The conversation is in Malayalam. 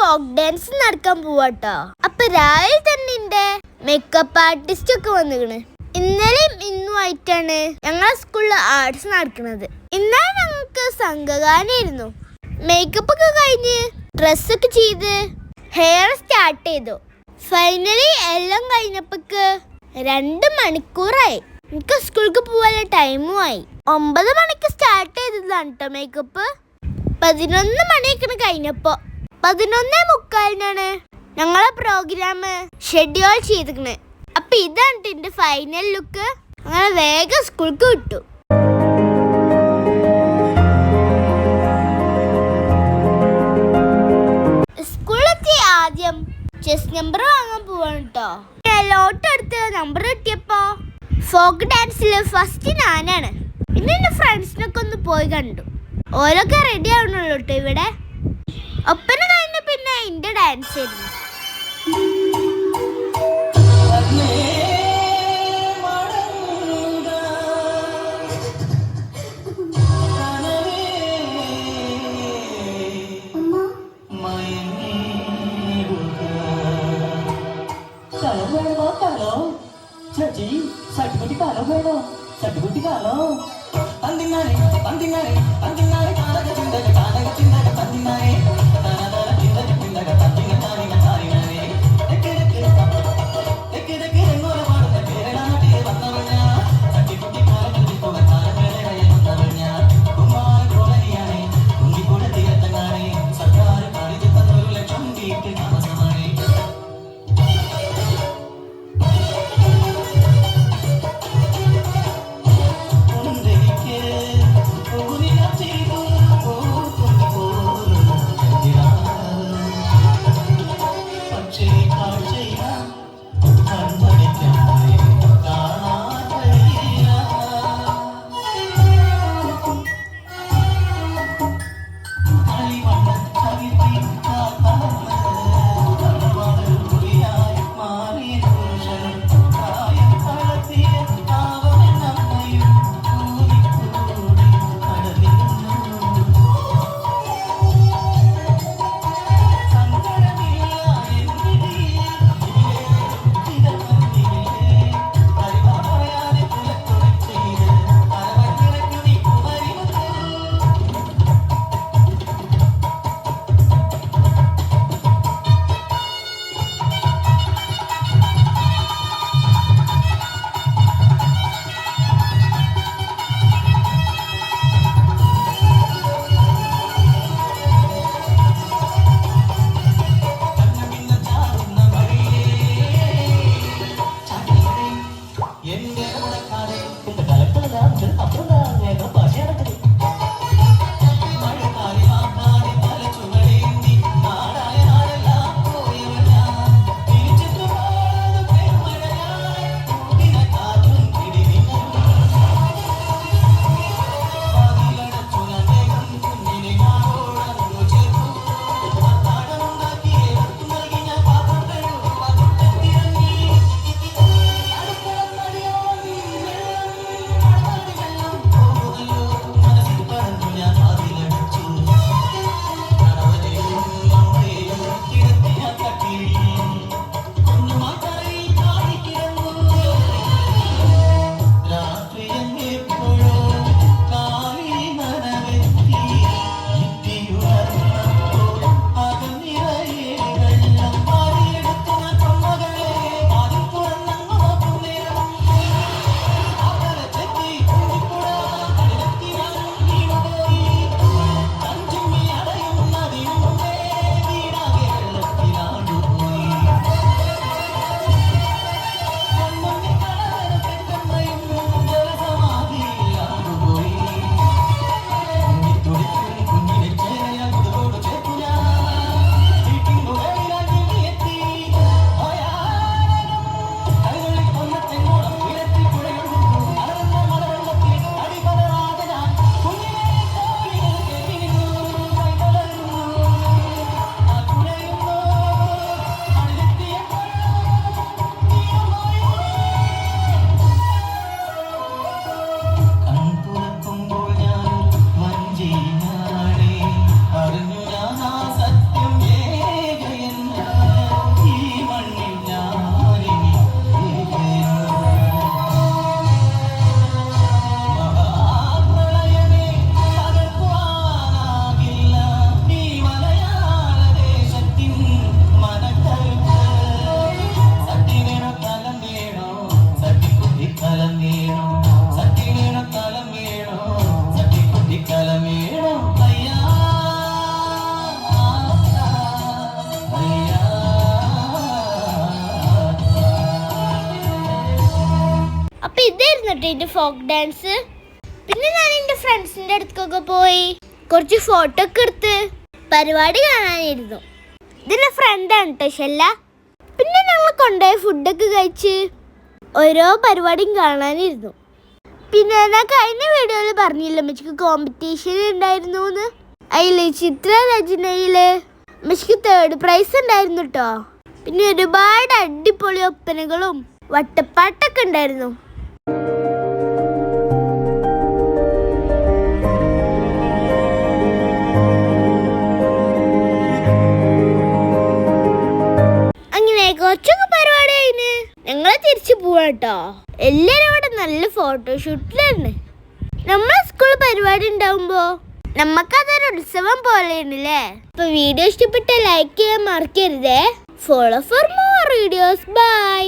ഫോക്ക് ഡാൻസ് നടക്കാൻ പോവാട്ടോ. അപ്പൊ രാവിലെ തന്നെ എന്റെ മേക്കപ്പ് ആർട്ടിസ്റ്റ് ഒക്കെ വന്നിക്കണ്. ഇന്നലെയും ഇന്നുമായിട്ടാണ് ഞങ്ങളെ സ്കൂളിൽ ആർട്സ് നടക്കുന്നത്. ഇന്നലെ ഞങ്ങൾക്ക് സംഘഗാനായിരുന്നു. മേക്കപ്പ് ഒക്കെ കഴിഞ്ഞ് ഡ്രസ്സൊക്കെ ചെയ്ത് ഹെയർ സ്റ്റാർട്ട് ചെയ്തു. ഫൈനലി എല്ലാം കഴിഞ്ഞപ്പോക്ക് 2 മണിക്കൂറായി. എനിക്ക് സ്കൂൾക്ക് പോകാനുള്ള ടൈമും ആയി. 9 മണിക്ക് സ്റ്റാർട്ട് ചെയ്തതാണ് കേട്ടോ മേക്കപ്പ്. 11 മണിയൊക്കെ കഴിഞ്ഞപ്പോ 11:45 ഞങ്ങളെ പ്രോഗ്രാം ഷെഡ്യൂൾ ചെയ്തിരിക്കണേ. അപ്പൊ ഇതാണ് എന്റെ ഫൈനൽ ലുക്ക്. അങ്ങനെ വേഗം സ്കൂൾക്ക് വിട്ടു. സ്കൂളിലെത്തി ആദ്യം ചെസ് നമ്പർ വാങ്ങാൻ പോവാണ് കേട്ടോ. ലോട്ട് എടുത്ത് നമ്പർ കിട്ടിയപ്പോ ഫോക്ക് ഡാൻസിൽ ഫസ്റ്റ് ഞാനാണ്. പിന്നെ എന്റെ ഫ്രണ്ട്സിനൊക്കെ ഒന്ന് പോയി കണ്ടു. ഓരോക്കെ റെഡി ആവണുള്ളൂ കേട്ടോ. ഇവിടെ ഒപ്പന കഴിഞ്ഞ പിന്നെ എന്റെ ഡാൻസ് ആയിരുന്നു. എന്നിട്ട് ഫോക്ക് ഡാൻസ്. പിന്നെ ഞാൻ എൻ്റെ ഫ്രണ്ട്സിൻ്റെ അടുത്തൊക്കെ പോയി കുറച്ച് ഫോട്ടോ ഒക്കെ എടുത്ത് പരിപാടി കാണാനിരുന്നു. ഇതിൻ്റെ ഫ്രണ്ടാണ് കേട്ടോ ഷെല്ല. പിന്നെ ഞങ്ങൾ കൊണ്ടുപോയ ഫുഡൊക്കെ കഴിച്ച് ഓരോ പരിപാടിയും കാണാനിരുന്നു. പിന്നെ ഞാൻ കഴിഞ്ഞ വീഡിയോയിൽ പറഞ്ഞില്ല അമ്മച്ചിക്ക് കോമ്പറ്റീഷൻ ഉണ്ടായിരുന്നു എന്ന്. അതിൽ ചിത്രരചനയിൽ അമ്മച്ചിക്ക് 3rd പ്രൈസ് ഉണ്ടായിരുന്നു കേട്ടോ. പിന്നെ ഒരുപാട് അടിപൊളി ഒപ്പനകളും വട്ടപ്പാട്ടൊക്കെ ഉണ്ടായിരുന്നു. അങ്ങനെ കുറച്ചൊക്കെ പരിപാടി കഴിഞ്ഞ് ഞങ്ങൾ തിരിച്ചു പോവാട്ടോ. എല്ലാവരും ഇവിടെ നല്ല ഫോട്ടോഷൂട്ടിലാണ്. നമ്മളെ സ്കൂൾ പരിപാടി ഉണ്ടാവുമ്പോ നമുക്കതൊരു ഉത്സവം പോലെയാണല്ലേ. അപ്പൊ വീഡിയോ ഇഷ്ടപ്പെട്ട ലൈക്ക് ചെയ്യാൻ മറക്കരുതേ. Follow for more videos. By.